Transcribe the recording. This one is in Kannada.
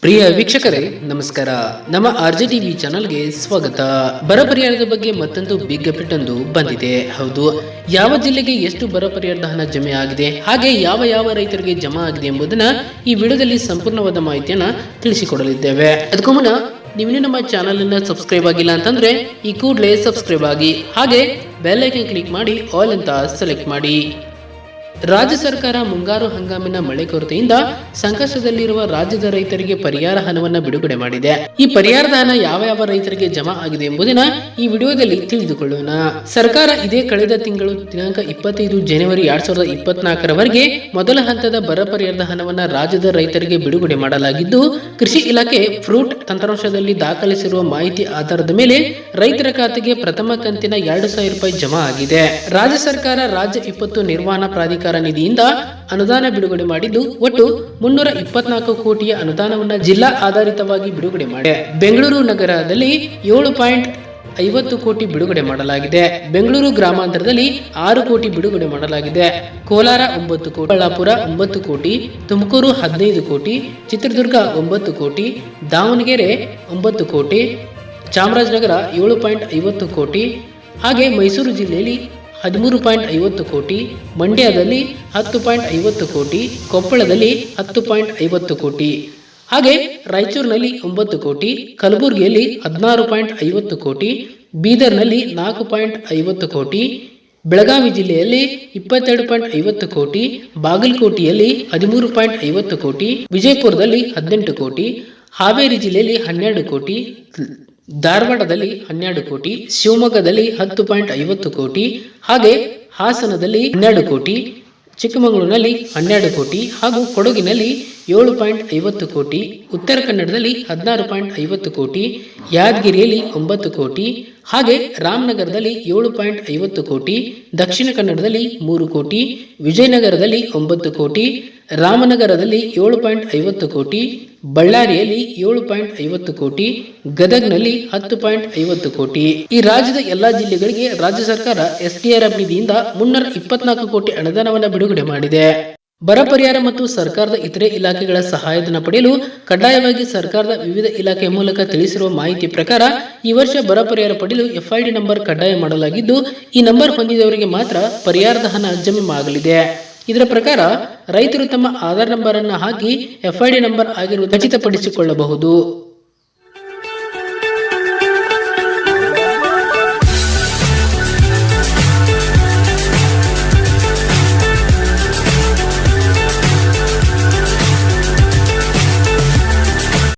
ಪ್ರಿಯ ವೀಕ್ಷಕರೇ ನಮಸ್ಕಾರ. ನಮ್ಮ RJTV ಚಾನಲ್ಗೆ ಸ್ವಾಗತ. ಬರ ಪರಿಹಾರದ ಬಗ್ಗೆ ಮತ್ತೊಂದು ಬಿಗ್ ಅಪ್ಡೇಟ್ ಒಂದು ಬಂದಿದೆ. ಹೌದು, ಯಾವ ಜಿಲ್ಲೆಗೆ ಎಷ್ಟು ಬರ ಪರಿಹಾರದ ಹಣ ಜಮೆ ಆಗಿದೆ, ಹಾಗೆ ಯಾವ ರೈತರಿಗೆ ಜಮಾ ಆಗಿದೆ ಎಂಬುದನ್ನ ಈ ವಿಡಿಯೋದಲ್ಲಿ ಸಂಪೂರ್ಣವಾದ ಮಾಹಿತಿಯನ್ನ ತಿಳಿಸಿಕೊಡಲಿದ್ದೇವೆ. ಅದಕ್ಕೂ ಮುನ್ನ ನೀವು ನಮ್ಮ ಚಾನಲ್ ಅನ್ನ ಸಬ್ಸ್ಕ್ರೈಬ್ ಆಗಿಲ್ಲ ಅಂತಂದ್ರೆ ಈ ಕೂಡಲೇ ಸಬ್ಸ್ಕ್ರೈಬ್ ಆಗಿ, ಹಾಗೆ ಬೆಲ್ ಐಕಾನ್ ಕ್ಲಿಕ್ ಮಾಡಿ ಆಲ್ ಅಂತ ಸೆಲೆಕ್ಟ್ ಮಾಡಿ. ರಾಜ್ಯ ಸರ್ಕಾರ ಮುಂಗಾರು ಹಂಗಾಮಿನ ಮಳೆ ಕೊರತೆಯಿಂದ ಸಂಕಷ್ಟದಲ್ಲಿರುವ ರಾಜ್ಯದ ರೈತರಿಗೆ ಪರಿಹಾರ ಹಣವನ್ನು ಬಿಡುಗಡೆ ಮಾಡಿದೆ. ಈ ಪರಿಹಾರದ ಹಣ ಯಾವ ರೈತರಿಗೆ ಜಮಾ ಆಗಿದೆ ಎಂಬುದನ್ನ ಈ ವಿಡಿಯೋದಲ್ಲಿ ತಿಳಿದುಕೊಳ್ಳೋಣ. ಸರ್ಕಾರ ಇದೇ ಕಳೆದ ತಿಂಗಳು ದಿನಾಂಕ 25 ಜನವರಿ 2024 ಮೊದಲ ಹಂತದ ಬರ ಪರಿಹಾರದ ಹಣವನ್ನು ರಾಜ್ಯದ ರೈತರಿಗೆ ಬಿಡುಗಡೆ ಮಾಡಲಾಗಿದ್ದು, ಕೃಷಿ ಇಲಾಖೆ ಫ್ರೂಟ್ ತಂತ್ರಾಂಶದಲ್ಲಿ ದಾಖಲಿಸಿರುವ ಮಾಹಿತಿ ಆಧಾರದ ಮೇಲೆ ರೈತರ ಖಾತೆಗೆ ಪ್ರಥಮ ಕಂತಿನ 2,000 ರೂಪಾಯಿ ಜಮಾ ಆಗಿದೆ. ರಾಜ್ಯ ಸರ್ಕಾರ ರಾಜ್ಯ ವಿಪತ್ತು ನಿರ್ವಹಣಾ ಪ್ರಾಧಿಕಾರ ನಿಧಿಯಿಂದ ಅನುದಾನ ಬಿಡುಗಡೆ ಮಾಡಿದ್ದು, ಒಟ್ಟು 324 ಕೋಟಿಯ ಅನುದಾನವನ್ನು ಜಿಲ್ಲಾ ಆಧಾರಿತವಾಗಿ ಬಿಡುಗಡೆ ಮಾಡಿದೆ. ಬೆಂಗಳೂರು ನಗರದಲ್ಲಿ 7.50 ಕೋಟಿ ಬಿಡುಗಡೆ ಮಾಡಲಾಗಿದೆ. ಬೆಂಗಳೂರು ಗ್ರಾಮಾಂತರದಲ್ಲಿ 6 ಕೋಟಿ ಬಿಡುಗಡೆ ಮಾಡಲಾಗಿದೆ. ಕೋಲಾರ 9 ಕೋಟಿ, ಬಳ್ಳಾಪುರ 9 ಕೋಟಿ, ತುಮಕೂರು 15 ಕೋಟಿ, ಚಿತ್ರದುರ್ಗ 9 ಕೋಟಿ, ದಾವಣಗೆರೆ 9 ಕೋಟಿ, ಚಾಮರಾಜನಗರ 7.50 ಕೋಟಿ, ಹಾಗೆ ಮೈಸೂರು ಜಿಲ್ಲೆಯಲ್ಲಿ 13.50 ಕೋಟಿ, ಮಂಡ್ಯದಲ್ಲಿ 10.50 ಕೋಟಿ, ಕೊಪ್ಪಳದಲ್ಲಿ 10.50 ಕೋಟಿ, ಹಾಗೆ ರಾಯಚೂರಿನಲ್ಲಿ 9 ಕೋಟಿ, ಕಲಬುರಗಿಯಲ್ಲಿ 16.50 ಕೋಟಿ, ಬೀದರ್ನಲ್ಲಿ 4.50 ಕೋಟಿ, ಬೆಳಗಾವಿ ಜಿಲ್ಲೆಯಲ್ಲಿ 22.50 ಕೋಟಿ, ಬಾಗಲಕೋಟೆಯಲ್ಲಿ 13.50 ಕೋಟಿ, ವಿಜಯಪುರದಲ್ಲಿ 18 ಕೋಟಿ, ಹಾವೇರಿ ಜಿಲ್ಲೆಯಲ್ಲಿ 12 ಕೋಟಿ, ಧಾರವಾಡದಲ್ಲಿ 12 ಕೋಟಿ, ಶಿವಮೊಗ್ಗದಲ್ಲಿ 10.50 ಕೋಟಿ, ಹಾಗೆ ಹಾಸನದಲ್ಲಿ 12 ಕೋಟಿ, ಚಿಕ್ಕಮಗಳೂರಿನಲ್ಲಿ 12 ಕೋಟಿ, ಹಾಗೂ ಕೊಡಗಿನಲ್ಲಿ 7.50 ಕೋಟಿ, ಉತ್ತರ ಕನ್ನಡದಲ್ಲಿ 16.50 ಕೋಟಿ, ಯಾದಗಿರಿಯಲ್ಲಿ 9 ಕೋಟಿ, ಹಾಗೆ ರಾಮನಗರದಲ್ಲಿ 7.50 ಕೋಟಿ, ದಕ್ಷಿಣ ಕನ್ನಡದಲ್ಲಿ 3 ಕೋಟಿ, ವಿಜಯನಗರದಲ್ಲಿ 9 ಕೋಟಿ, ರಾಮನಗರದಲ್ಲಿ 7.50 ಕೋಟಿ, ಬಳ್ಳಾರಿಯಲ್ಲಿ 7.50 ಕೋಟಿ, ಗದಗ್ನಲ್ಲಿ 10.50 ಕೋಟಿ. ಈ ರಾಜ್ಯದ ಎಲ್ಲಾ ಜಿಲ್ಲೆಗಳಿಗೆ ರಾಜ್ಯ ಸರ್ಕಾರ SDRF ನಿಧಿಯಿಂದ 324 ಕೋಟಿ ಅನುದಾನವನ್ನು ಬಿಡುಗಡೆ ಮಾಡಿದೆ. ಬರ ಪರಿಹಾರ ಮತ್ತು ಸರ್ಕಾರದ ಇತರೆ ಇಲಾಖೆಗಳ ಸಹಾಯಧನ ಪಡೆಯಲು ಕಡ್ಡಾಯವಾಗಿ ಸರ್ಕಾರದ ವಿವಿಧ ಇಲಾಖೆ ಮೂಲಕ ತಿಳಿಸಿರುವ ಮಾಹಿತಿ ಪ್ರಕಾರ ಈ ವರ್ಷ ಬರ ಪರಿಹಾರ ಪಡೆಯಲು FID ನಂಬರ್ ಕಡ್ಡಾಯ ಮಾಡಲಾಗಿದ್ದು, ಈ ನಂಬರ್ ಹೊಂದಿದವರಿಗೆ ಮಾತ್ರ ಪರಿಹಾರದ ಹಣ ಜಮೆ ಆಗಲಿದೆ. ಇದರ ಪ್ರಕಾರ ರೈತರು ತಮ್ಮ ಆಧಾರ್ ನಂಬರ್ ಅನ್ನು ಹಾಕಿ FID ನಂಬರ್ ಆಗಿರುವುದು ಖಚಿತಪಡಿಸಿಕೊಳ್ಳಬಹುದು.